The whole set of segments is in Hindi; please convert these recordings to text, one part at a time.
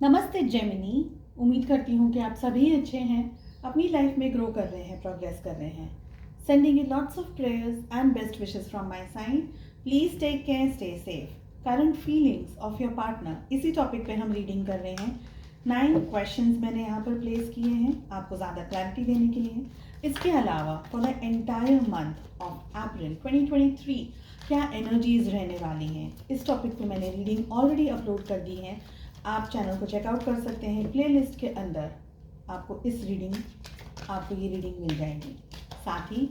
नमस्ते जेमिनी। उम्मीद करती हूँ कि आप सभी अच्छे हैं, अपनी लाइफ में ग्रो कर रहे हैं, प्रोग्रेस कर रहे हैं। Sending you lots of prayers and best wishes from my side. Please take care, stay safe. Current feelings of your partner, इसी टॉपिक पे हम रीडिंग कर रहे हैं। 9 क्वेश्चंस मैंने यहाँ पर प्लेस किए हैं आपको ज़्यादा क्लैरिटी देने के लिए। इसके अलावा for the entire month of April 2023 क्या एनर्जीज रहने वाली हैं, इस टॉपिक पे मैंने रीडिंग ऑलरेडी अपलोड कर दी है। आप चैनल को चेकआउट कर सकते हैं। प्लेलिस्ट के अंदर आपको ये रीडिंग मिल जाएगी। साथ ही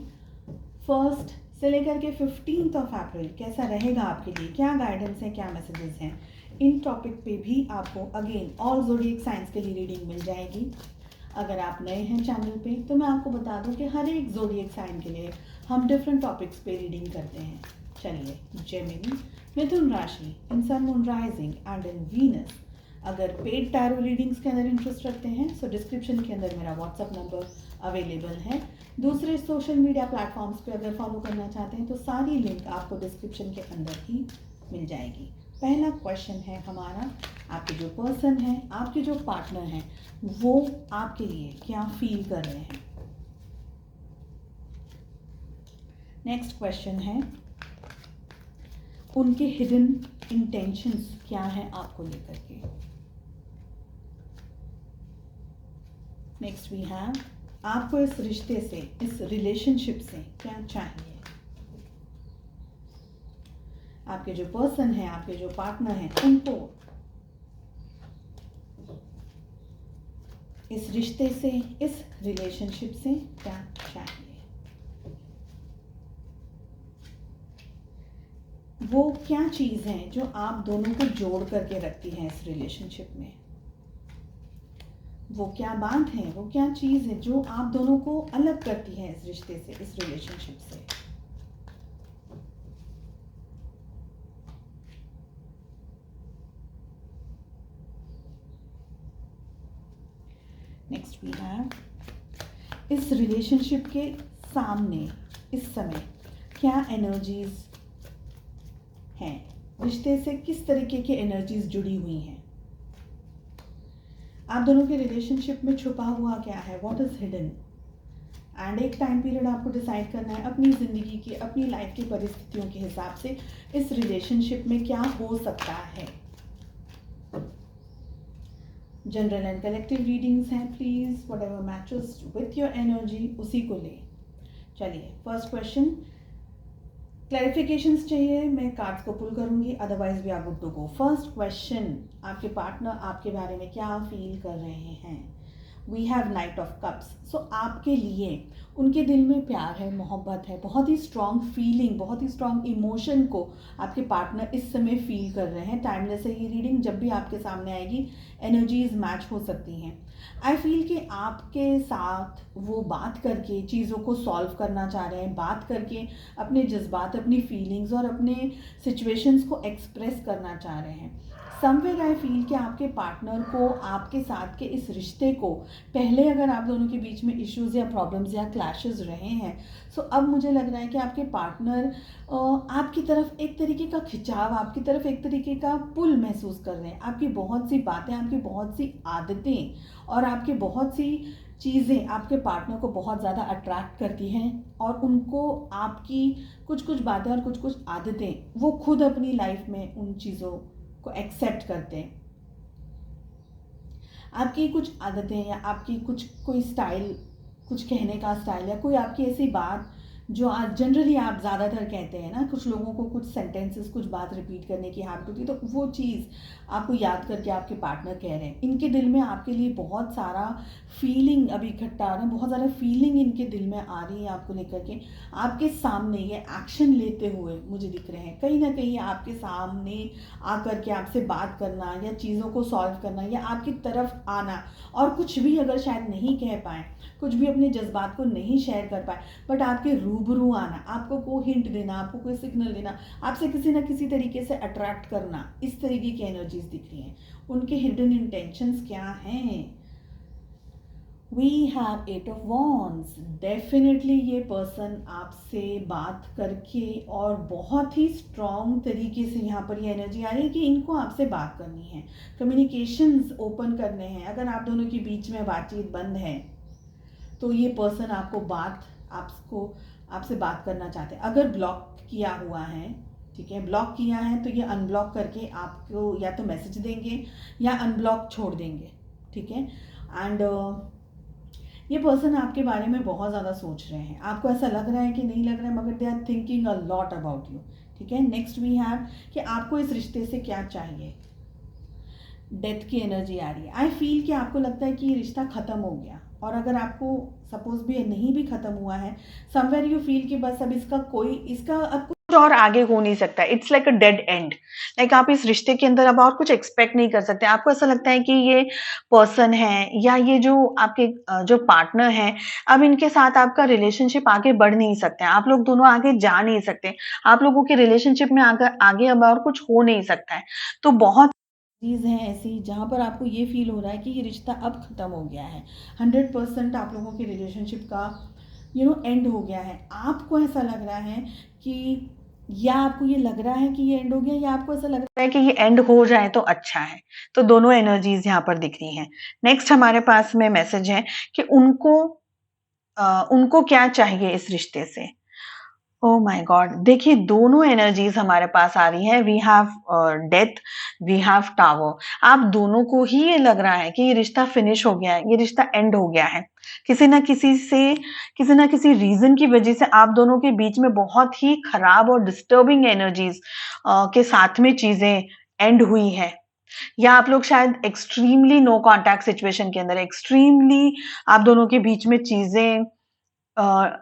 1 से लेकर के 15 ऑफ अप्रैल कैसा रहेगा आपके लिए, क्या गाइडेंस है, क्या मैसेजेस हैं, इन टॉपिक पे भी आपको अगेन ऑल ज़ोडिएक साइंस के लिए रीडिंग मिल जाएगी। अगर आप नए हैं चैनल पे तो मैं आपको बता दूं कि हर एक ज़ोडिएक साइन के लिए हम डिफरेंट टॉपिक्स पे रीडिंग करते हैं। चलिए, जेमिनी, मिथुन राशि, in sun, moon, rising and in Venus. अगर पेड टैरो रीडिंग्स के अंदर इंटरेस्ट रखते हैं सो डिस्क्रिप्शन के अंदर मेरा व्हाट्सअप नंबर अवेलेबल है। दूसरे सोशल मीडिया प्लेटफॉर्म्स पे अगर फॉलो करना चाहते हैं तो सारी लिंक आपको डिस्क्रिप्शन के अंदर ही मिल जाएगी। पहला क्वेश्चन है हमारा, आपके जो पर्सन है, आपके जो पार्टनर हैं, वो आपके लिए क्या फील कर रहे हैं। नेक्स्ट क्वेश्चन है, उनके हिडन इंटेंशंस क्या है आपको लेकर के। नेक्स्ट वी हैव, आपको इस रिश्ते से, इस रिलेशनशिप से क्या चाहिए। आपके जो पर्सन है, आपके जो पार्टनर हैं, उनको इस रिश्ते से, इस रिलेशनशिप से क्या चाहिए। वो क्या चीज़ है जो आप दोनों को जोड़ करके रखती है इस रिलेशनशिप में। वो क्या बात है, वो क्या चीज़ है जो आप दोनों को अलग करती है इस रिश्ते से, इस रिलेशनशिप से। नेक्स्ट वी हैव, इस रिलेशनशिप के सामने इस समय क्या एनर्जीज हैं, रिश्ते से किस तरीके की एनर्जीज जुड़ी हुई हैं। आप दोनों के रिलेशनशिप में छुपा हुआ क्या है, व्हाट इज हिडन। एंड एक टाइम पीरियड आपको डिसाइड करना है अपनी ज़िंदगी की, अपनी लाइफ की परिस्थितियों के हिसाब से इस रिलेशनशिप में क्या हो सकता है। जनरल एंड कलेक्टिव रीडिंग्स हैं, please whatever matches with your energy उसी को ले। चलिए, फर्स्ट क्वेश्चन, क्लैरिफिकेशंस चाहिए, मैं कार्ड्स को पुल करूंगी, otherwise we are good to go. First question, आपके पार्टनर आपके बारे में क्या फील कर रहे हैं। We have knight of cups. So आपके लिए उनके दिल में प्यार है, मोहब्बत है, बहुत ही स्ट्रॉन्ग फीलिंग, बहुत ही स्ट्रॉन्ग इमोशन को आपके पार्टनर इस समय फील कर रहे हैं। टाइमलेस है ये रीडिंग, जब भी आपके सामने आएगी एनर्जीज मैच हो सकती हैं। आई फील कि आपके साथ वो बात करके चीज़ों को सॉल्व करना चाह रहे हैं, बात करके अपने जज्बात, अपनी फीलिंग्स और अपने सिचुएशंस को एक्सप्रेस करना चाह रहे हैं। समवेयर आई फील कि आपके पार्टनर को आपके साथ के इस रिश्ते को, पहले अगर आप दोनों के बीच में इश्यूज़ या प्रॉब्लम्स या क्लैशेस रहे हैं, सो अब मुझे लग रहा है कि आपके पार्टनर आपकी तरफ एक तरीके का खिंचाव, आपकी तरफ एक तरीके का पुल महसूस कर रहे हैं। आपकी बहुत सी बातें, आपकी बहुत सी आदतें और आपकी बहुत सी चीज़ें आपके पार्टनर को बहुत ज़्यादा अट्रैक्ट करती हैं और उनको आपकी कुछ कुछ बातें और कुछ कुछ आदतें वो खुद अपनी लाइफ में उन चीज़ों को एक्सेप्ट करते हैं। आपकी कुछ आदतें या आपकी कुछ कोई स्टाइल, कुछ कहने का स्टाइल या कोई आपकी ऐसी बात जो आज जनरली आप ज़्यादातर कहते हैं ना, कुछ लोगों को कुछ सेंटेंसेस, कुछ बात रिपीट करने की हैबिट होती है, तो वो चीज़ आपको याद करके आपके पार्टनर कह रहे हैं। इनके दिल में आपके लिए बहुत सारा फीलिंग अभी इकट्ठा आ रहा है, बहुत ज़्यादा फीलिंग इनके दिल में आ रही है आपको लेकर के। आपके सामने ये एक्शन लेते हुए मुझे दिख रहे हैं, कहीं ना कहीं आपके सामने आकर के आपसे बात करना या चीज़ों को सॉल्व करना या आपकी तरफ आना, और कुछ भी अगर शायद नहीं कह पाए, कुछ भी अपने जज्बात को नहीं शेयर कर पाए, बट आपके रूबरू आना, आपको कोई हिंट देना, आपको कोई सिग्नल देना, आपसे किसी ना किसी तरीके से अट्रैक्ट करना, इस तरीके की एनर्जीज दिख रही हैं। उनके हिडन इंटेंशंस क्या हैं, we have eight of wands. Definitely ये पर्सन आपसे बात करके और बहुत ही स्ट्रॉन्ग तरीके से, यहाँ पर ये एनर्जी आ रही है कि इनको आपसे बात करनी है, कम्युनिकेशंस ओपन करने हैं। अगर आप दोनों के बीच में बातचीत बंद है तो ये पर्सन आपसे बात करना चाहते हैं। अगर ब्लॉक किया हुआ है, ठीक है, ब्लॉक किया है तो ये अनब्लॉक करके आपको या तो मैसेज देंगे या अनब्लॉक छोड़ देंगे, ठीक है। एंड ये पर्सन आपके बारे में बहुत ज़्यादा सोच रहे हैं। आपको ऐसा लग रहा है कि नहीं लग रहा है, मगर they are thinking a lot about you, ठीक है। नेक्स्ट वी हैव कि आपको इस रिश्ते से क्या चाहिए। डेथ की एनर्जी आ रही है। आई फील कि आपको लगता है कि ये रिश्ता ख़त्म हो गया, और अगर आपको सपोज भी नहीं भी ख़त्म हुआ है, समवेयर यू फील कि बस अब इसका अब कुछ और आगे हो नहीं सकता। It's like a dead and. Like आप इस रिश्ते के अंदर अब और कुछ एक्सपेक्ट नहीं कर सकते। आपको ऐसा लगता है कि ये पर्सन है या ये जो आपके जो पार्टनर है, अब इनके साथ आपका रिलेशनशिप आगे बढ़ नहीं सकता है। आप लोग दोनों आगे जा नहीं सकते। आप लोगों के रिलेशनशिप में आगे अब और कुछ हो नहीं सकता है। तो बहुत चीज़ हैं ऐसी जहाँ पर आपको ये फील हो रहा है कि ये रिश्ता अब ख़त्म हो गया है। 100% आप लोगों के रिलेशनशिप का एंड हो गया है। आपको ऐसा लग रहा है कि, या आपको ये लग रहा है कि ये एंड हो गया, या आपको ऐसा लग रहा है कि ये एंड हो जाए तो अच्छा है। तो दोनों एनर्जीज यहाँ पर दिख रही हैं। नेक्स्ट हमारे पास में मैसेज है कि उनको क्या चाहिए इस रिश्ते से। Oh my God! देखिए दोनों एनर्जीज़ हमारे पास आ रही हैं। We have death, we have tower. आप दोनों को ही ये लग रहा है कि ये रिश्ता फिनिश हो गया है, ये रिश्ता एंड हो गया है। किसी न किसी रीज़न की वजह से आप दोनों के बीच में बहुत ही खराब और डिस्टर्बिंग एनर्जीज़ के साथ में चीज़ें एंड हुई हैं। या आप लोग शायद एक्सट्रीमली नो कॉन्टैक्ट सिचुएशन के अंदर, एक्सट्रीमली आप दोनों के बीच में चीज़ें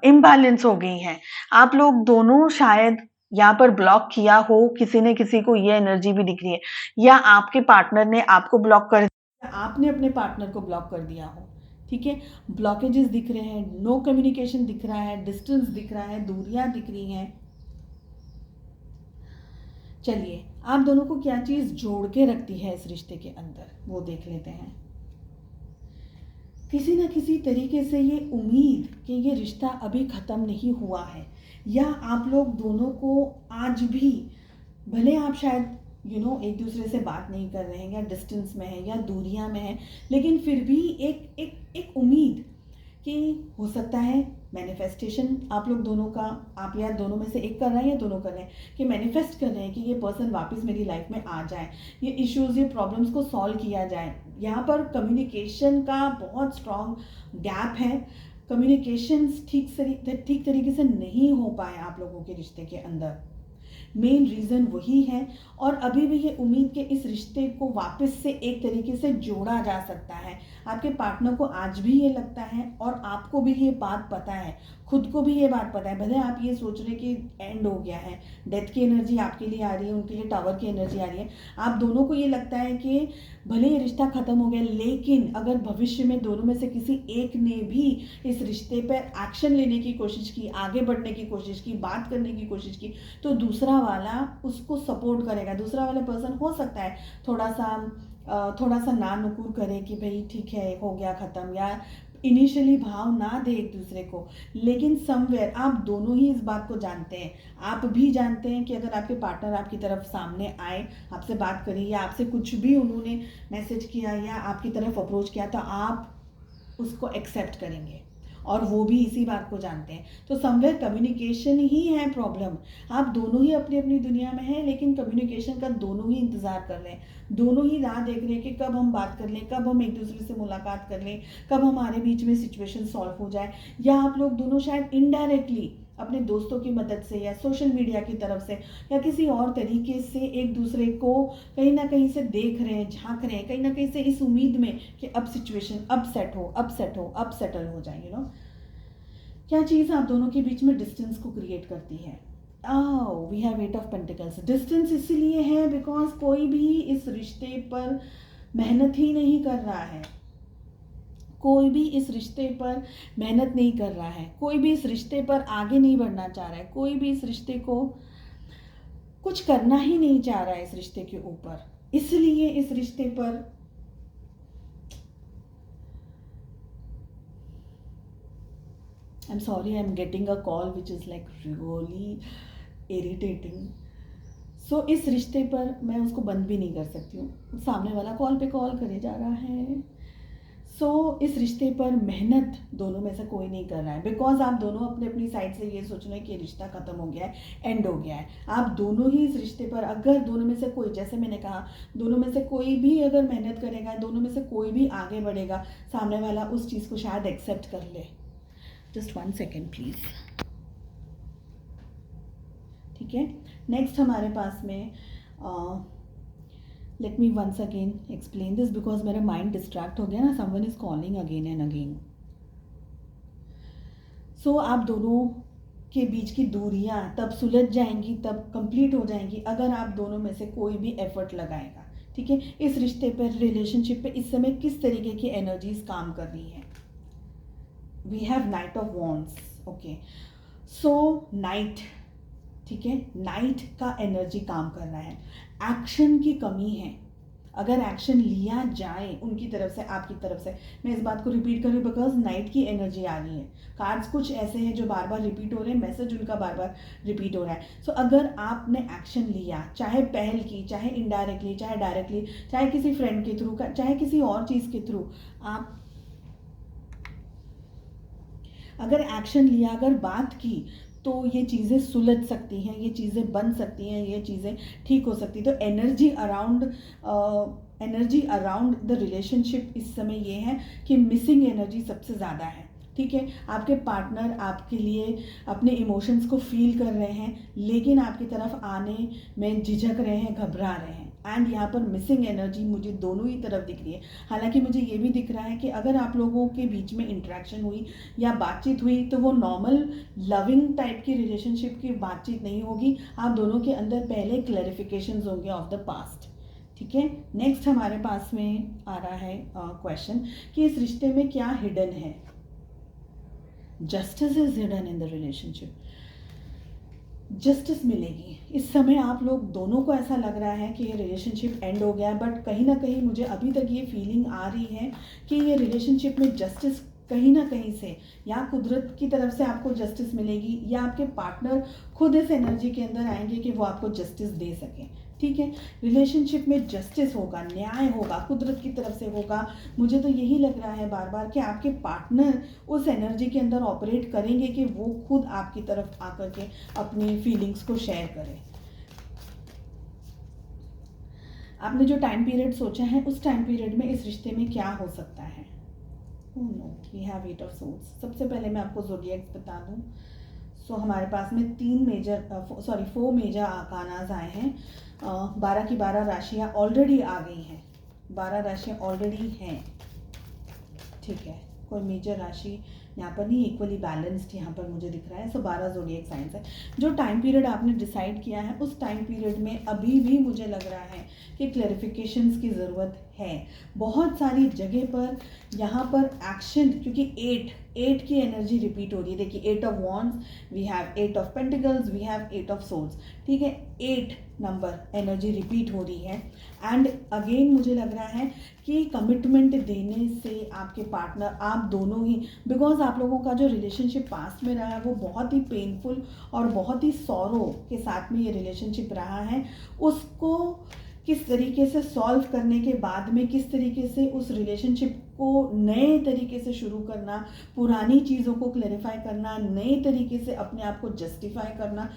इम्बैलेंस हो गई हैं। आप लोग दोनों शायद यहाँ पर ब्लॉक किया हो, किसी ने किसी को, ये एनर्जी भी दिख रही है, या आपके पार्टनर ने आपको ब्लॉक कर दिया, आपने अपने पार्टनर को ब्लॉक कर दिया हो, ठीक है। ब्लॉकेजेस दिख रहे हैं, नो कम्युनिकेशन दिख रहा है, डिस्टेंस दिख रहा है, दूरियां दिख रही हैं। चलिए आप दोनों को क्या चीज़ जोड़ के रखती है इस रिश्ते के अंदर, वो देख लेते हैं। किसी न किसी तरीके से ये उम्मीद कि ये रिश्ता अभी ख़त्म नहीं हुआ है, या आप लोग दोनों को आज भी, भले आप शायद एक दूसरे से बात नहीं कर रहे हैं, या डिस्टेंस में है, या दूरियां में है, लेकिन फिर भी एक उम्मीद कि हो सकता है मैनिफेस्टेशन आप लोग दोनों का, आप या दोनों में से एक कर रहे हैं या दोनों कर रहे हैं, कि मैनिफेस्ट कर रहे हैं कि ये पर्सन वापस मेरी लाइफ में आ जाए, ये इश्यूज़, ये प्रॉब्लम्स को सॉल्व किया जाए। यहाँ पर कम्युनिकेशन का बहुत स्ट्रॉन्ग गैप है। कम्युनिकेशंस ठीक तरीके से नहीं हो पाए आप लोगों के रिश्ते के अंदर। मेन रीज़न वही है, और अभी भी ये उम्मीद कि इस रिश्ते को वापस से एक तरीके से जोड़ा जा सकता है। आपके पार्टनर को आज भी ये लगता है, और आपको भी ये बात पता है, खुद को भी ये बात पता है। भले आप ये सोच रहे कि एंड हो गया है, डेथ की एनर्जी आपके लिए आ रही है, उनके लिए टावर की एनर्जी आ रही है। आप दोनों को ये लगता है कि भले ये रिश्ता ख़त्म हो गया, लेकिन अगर भविष्य में दोनों में से किसी एक ने भी इस रिश्ते पर एक्शन लेने की कोशिश की, आगे बढ़ने की कोशिश की, बात करने की कोशिश की, तो दूसरा वाला उसको सपोर्ट करेगा। दूसरा वाला पर्सन हो सकता है थोड़ा सा ना नुकुर करे कि भाई ठीक है, हो गया ख़त्म, या इनिशियली भाव ना दे एक दूसरे को, लेकिन समवेयर आप दोनों ही इस बात को जानते हैं। आप भी जानते हैं कि अगर आपके पार्टनर आपकी तरफ सामने आए, आपसे बात करें, या आपसे कुछ भी उन्होंने मैसेज किया या आपकी तरफ अप्रोच किया, तो आप उसको एक्सेप्ट करेंगे, और वो भी इसी बात को जानते हैं। तो समवेयर कम्युनिकेशन ही है प्रॉब्लम। आप दोनों ही अपनी अपनी दुनिया में हैं, लेकिन कम्युनिकेशन का दोनों ही इंतज़ार कर रहे हैं, दोनों ही राह देख रहे हैं कि कब हम बात कर लें, कब हम एक दूसरे से मुलाकात कर लें, कब हमारे बीच में सिचुएशन सॉल्व हो जाए। या आप लोग दोनों शायद इनडायरेक्टली अपने दोस्तों की मदद से, या सोशल मीडिया की तरफ से, या किसी और तरीके से एक दूसरे को कहीं ना कहीं से देख रहे हैं, झांक रहे हैं, कहीं ना कहीं से इस उम्मीद में कि अब सिचुएशन अब सेट हो, अब सेटल हो जाए। क्या चीज़ आप दोनों के बीच में डिस्टेंस को क्रिएट करती है। We have 8 of pentacles. Distance इसीलिए है बिकॉज कोई भी इस रिश्ते पर मेहनत ही नहीं कर रहा है, कोई भी इस रिश्ते पर मेहनत नहीं कर रहा है, कोई भी इस रिश्ते पर आगे नहीं बढ़ना चाह रहा है, कोई भी इस रिश्ते को कुछ करना ही नहीं चाह रहा है इस रिश्ते के ऊपर। इसलिए इस रिश्ते पर I'm sorry, I'm getting a call which is like really irritating. So इस रिश्ते पर मैं उसको बंद भी नहीं कर सकती हूँ, सामने वाला कॉल पे कॉल करे जा रहा है। सो इस रिश्ते पर मेहनत दोनों में से कोई नहीं कर रहा है, बिकॉज आप दोनों अपने अपनी साइड से ये सोच रहे हैं कि रिश्ता ख़त्म हो गया है, एंड हो गया है। आप दोनों ही इस रिश्ते पर, अगर दोनों में से कोई, जैसे मैंने कहा, दोनों में से कोई भी अगर मेहनत करेगा, दोनों में से कोई भी आगे बढ़ेगा, सामने वाला उस चीज़ को शायद एक्सेप्ट कर ले। Just 1 second please. ठीक है, नेक्स्ट हमारे पास में let me once again explain this, because मेरा माइंड डिस्ट्रैक्ट हो गया ना, someone is calling again and again. So आप दोनों के बीच की दूरियां तब सुलझ जाएंगी, तब कंप्लीट हो जाएंगी, अगर आप दोनों में से कोई भी एफर्ट लगाएगा। ठीक है, इस रिश्ते पर, रिलेशनशिप पे इस समय किस तरीके की एनर्जीज काम कर रही है। We have knight of wands. Okay, so knight, ठीक है, नाइट का एनर्जी काम कर रहा है। एक्शन की कमी है, अगर एक्शन लिया जाए उनकी तरफ से, आपकी तरफ से, मैं इस बात को रिपीट कर रही हूँ बिकॉज नाइट की एनर्जी आ रही है। कार्ड्स कुछ ऐसे हैं जो बार बार रिपीट हो रहे हैं, मैसेज उनका बार बार रिपीट हो रहा है। सो अगर आपने एक्शन लिया, चाहे पहल की, चाहे इनडायरेक्टली, चाहे डायरेक्टली, चाहे किसी फ्रेंड के थ्रू, चाहे किसी और चीज़ के थ्रू, आप अगर एक्शन लिया, अगर बात की, तो ये चीज़ें सुलझ सकती हैं, ये चीज़ें बन सकती हैं, ये चीज़ें ठीक हो सकती। तो एनर्जी अराउंड द रिलेशनशिप इस समय ये है कि मिसिंग एनर्जी सबसे ज़्यादा है। ठीक है, आपके पार्टनर आपके लिए अपने इमोशंस को फील कर रहे हैं, लेकिन आपकी तरफ आने में झिझक रहे हैं, घबरा रहे हैं, एंड यहाँ पर मिसिंग एनर्जी मुझे दोनों ही तरफ दिख रही है। हालांकि मुझे ये भी दिख रहा है कि अगर आप लोगों के बीच में इंटरेक्शन हुई या बातचीत हुई, तो वो नॉर्मल लविंग टाइप की रिलेशनशिप की बातचीत नहीं होगी, आप दोनों के अंदर पहले क्लैरिफिकेशंस होंगे ऑफ द पास्ट। ठीक है, नेक्स्ट हमारे पास में आ रहा है क्वेश्चन कि इस रिश्ते में क्या हिडन है। Justice is hidden in the relationship. Justice मिलेगी इस समय। आप लोग दोनों को ऐसा लग रहा है कि ये रिलेशनशिप एंड हो गया है, बट कहीं ना कहीं मुझे अभी तक ये फीलिंग आ रही है कि ये रिलेशनशिप में जस्टिस कहीं ना कहीं से, या कुदरत की तरफ से आपको जस्टिस मिलेगी, या आपके पार्टनर खुद इस एनर्जी के अंदर आएंगे कि वो आपको जस्टिस दे सकें। ठीक है, रिलेशनशिप में जस्टिस होगा, न्याय होगा, कुदरत की तरफ से होगा। मुझे तो यही लग रहा है बार बार कि आपके पार्टनर उस एनर्जी के अंदर ऑपरेट करेंगे कि वो खुद आपकी तरफ आकर के अपनी फीलिंग्स को शेयर करें। आपने जो टाइम पीरियड सोचा है, उस टाइम पीरियड में इस रिश्ते में क्या हो सकता है। Oh no, we have 8 of swords. सबसे पहले मैं आपको ज़ोडिएक्स बता दूं। सो हमारे पास में 4 मेजर आर्कानाज आए हैं। 12 की 12 राशियाँ ऑलरेडी आ गई हैं, 12 राशियाँ ऑलरेडी हैं। ठीक है, कोई मेजर राशि यहाँ पर नहीं, इक्वली बैलेंस्ड यहाँ पर मुझे दिख रहा है। सो 12 ज़ोडिएक साइंस है। जो टाइम पीरियड आपने डिसाइड किया है, उस टाइम पीरियड में अभी भी मुझे लग रहा है कि क्लैरिफिकेशंस की ज़रूरत है बहुत सारी जगह पर। यहाँ पर एक्शन, क्योंकि 8 की एनर्जी रिपीट हो रही है। देखिए, 8 of wands, we have 8 of pentacles, we have 8 of swords. ठीक है, 8 नंबर एनर्जी रिपीट हो रही है। एंड अगेन मुझे लग रहा है कि कमिटमेंट देने से आपके पार्टनर, आप दोनों ही, बिकॉज आप लोगों का जो रिलेशनशिप पास्ट में रहा है वो बहुत ही पेनफुल और बहुत ही सॉरो के साथ में ये रिलेशनशिप रहा है, उसको किस तरीके से सॉल्व करने के बाद में किस तरीके से उस रिलेशनशिप को नए तरीके से शुरू करना, पुरानी चीज़ों को क्लैरिफाई करना, नए तरीके से अपने आप को जस्टिफाई करना।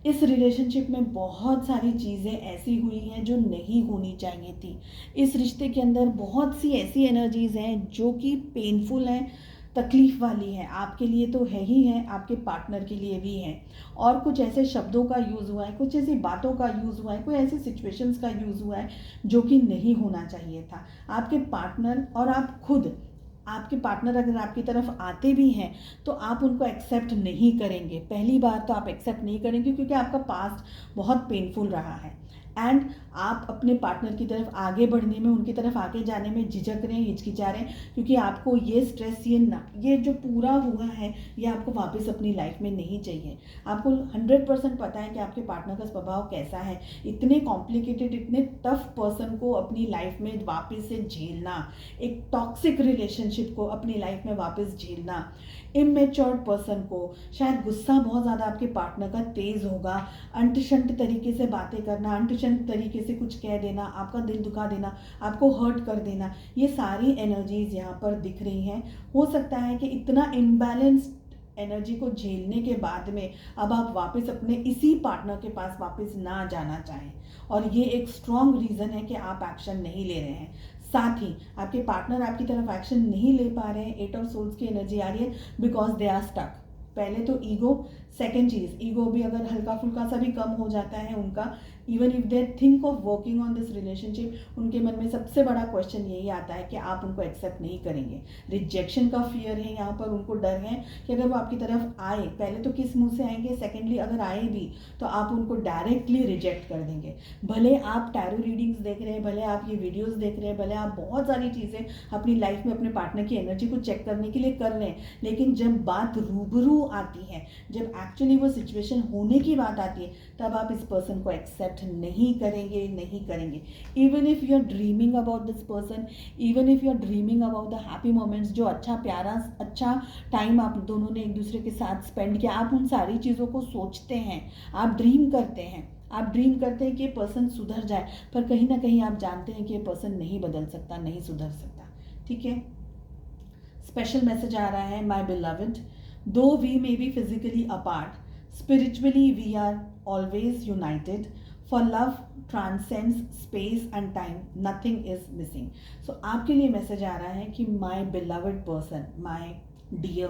इस रिलेशनशिप में बहुत सारी चीज़ें ऐसी हुई हैं जो नहीं होनी चाहिए थी। इस रिश्ते के अंदर बहुत सी ऐसी एनर्जीज़ हैं जो कि पेनफुल हैं, तकलीफ़ वाली है। आपके लिए तो है ही है, आपके पार्टनर के लिए भी है। और कुछ ऐसे शब्दों का यूज़ हुआ है, कुछ ऐसी बातों का यूज़ हुआ है, कोई ऐसी सिचुएशंस का यूज़ हुआ है जो कि नहीं होना चाहिए था। आपके पार्टनर और आप खुद, आपके पार्टनर अगर आपकी तरफ आते भी हैं तो आप उनको एक्सेप्ट नहीं करेंगे। पहली बार तो आप एक्सेप्ट नहीं करेंगे क्योंकि आपका पास्ट बहुत पेनफुल रहा है। एंड आप अपने पार्टनर की तरफ आगे बढ़ने में, उनकी तरफ आगे जाने में झिझक रहे हैं, हिचकिचा रहे हैं, क्योंकि आपको ये स्ट्रेस, ये जो पूरा हुआ है, ये आपको वापस अपनी लाइफ में नहीं चाहिए। आपको 100% पता है कि आपके पार्टनर का स्वभाव कैसा है। इतने कॉम्प्लिकेटेड, इतने टफ पर्सन को अपनी लाइफ में वापस से झेलना, एक टॉक्सिक रिलेशनशिप को अपनी लाइफ में वापस झेलना, इमेच्योर्ड पर्सन को, शायद गुस्सा बहुत ज़्यादा आपके पार्टनर का तेज़ होगा, अंट शंट तरीके से बातें करना, अंट शंट तरीके से कुछ कह देना, आपका दिल दुखा देना, आपको हर्ट कर देना, ये सारी एनर्जीज यहाँ पर दिख रही हैं। हो सकता है कि इतना इम्बैलेंस्ड एनर्जी को झेलने के बाद में अब आप वापस अपने इसी पार्टनर के पास वापस ना जाना चाहें, और ये एक स्ट्रॉन्ग रीज़न है कि आप एक्शन नहीं ले रहे हैं। साथ ही आपके पार्टनर आपकी तरफ एक्शन नहीं ले पा रहे हैं, 8 ऑफ सोल्स की एनर्जी आ रही है, बिकॉज दे आर स्टक। पहले तो ईगो, सेकेंड चीज़ ईगो भी अगर हल्का फुल्का सा भी कम हो जाता है उनका, even if they think of working on this relationship, उनके मन में सबसे बड़ा क्वेश्चन यही आता है कि आप उनको एक्सेप्ट नहीं करेंगे। रिजेक्शन का फियर है यहाँ पर, उनको डर है कि अगर वो आपकी तरफ आए, पहले तो किस मुंह से आएंगे, सेकेंडली अगर आए भी तो आप उनको डायरेक्टली रिजेक्ट कर देंगे। भले आप टैरो रीडिंग्स देख रहे हैं, भले आप ये वीडियोज़ देख रहे हैं, भले आप बहुत सारी चीज़ें अपनी लाइफ में अपने पार्टनर की एनर्जी को चेक करने के लिए कर रहे हैं, लेकिन जब बात रूबरू आती है, जब एक्चुअली वो सिचुएशन होने की बात आती है, तब आप इस पर्सन को एक्सेप्ट नहीं करेंगे, नहीं करेंगे। Even if you are dreaming about this person, even if you are dreaming about the happy moments, जो अच्छा प्यारा अच्छा टाइम आप दोनों ने एक दूसरे के साथ स्पेंड किया, आप उन सारी चीज़ों को सोचते हैं, आप ड्रीम करते हैं, आप ड्रीम करते हैं कि ये पर्सन सुधर जाए, पर कहीं ना कहीं आप जानते हैं कि ये पर्सन नहीं बदल सकता, नहीं सुधर सकता। ठीक है, स्पेशल मैसेज आ रहा है, my beloved, though we may be physically apart, spiritually we are always united, for love transcends space and time, nothing is missing। so आपके लिए मैसेज आ रहा है कि my beloved person, my dear,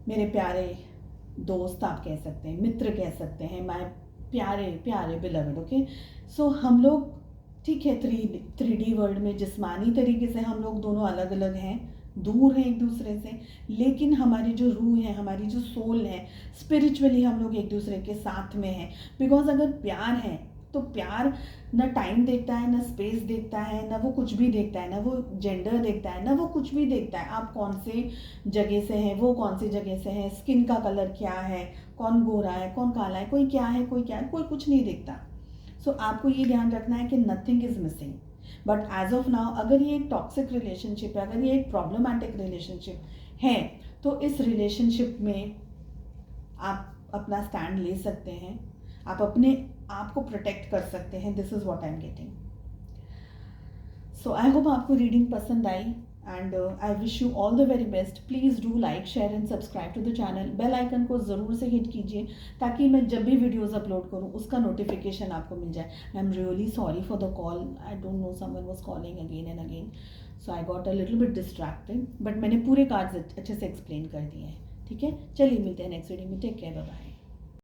मेरे प्यारे दोस्त आप कह सकते हैं, मित्र कह सकते हैं, my प्यारे प्यारे beloved। ओके, सो हम लोग ठीक है 3D वर्ल्ड में जिस्मानी तरीके से हम लोग दोनों अलग अलग हैं, दूर हैं एक दूसरे से, लेकिन हमारी जो रूह है, हमारी जो सोल है, स्पिरिचुअली हम लोग एक दूसरे के साथ में हैं। बिकॉज अगर प्यार है तो प्यार ना टाइम देखता है, ना स्पेस देखता है, ना वो कुछ भी देखता है, ना वो जेंडर देखता है, ना वो कुछ भी देखता है, आप कौन से जगह से हैं, वो कौन सी जगह से हैं, स्किन का कलर क्या है, कौन गोरा है, कौन काला है, कोई क्या है, कोई क्या है, कोई कुछ नहीं देखता। सो आपको ये ध्यान रखना है कि nothing is missing. But as of now अगर ये एक टॉक्सिक रिलेशनशिप है, अगर ये एक प्रॉब्लमैटिक रिलेशनशिप है, तो इस रिलेशनशिप में आप अपना स्टैंड ले सकते हैं, आप अपने आप को प्रोटेक्ट कर सकते हैं। This is what I am getting. So I hope आपको रीडिंग पसंद आई, and I wish you all the very best. Please do like, share and subscribe to the channel. Bell icon को ज़रूर से हिट कीजिए ताकि मैं जब भी वीडियोज़ अपलोड करूँ उसका नोटिफिकेशन आपको मिल जाए। I am really sorry for the call, I don't know, someone was calling again and again, so I got a little bit distracted, but मैंने पूरे कार्ड्स अच्छे से एक्सप्लेन कर दिए हैं। ठीक है, चलिए मिलते हैं नेक्स्ट वीडियो में। Take care, bye bye.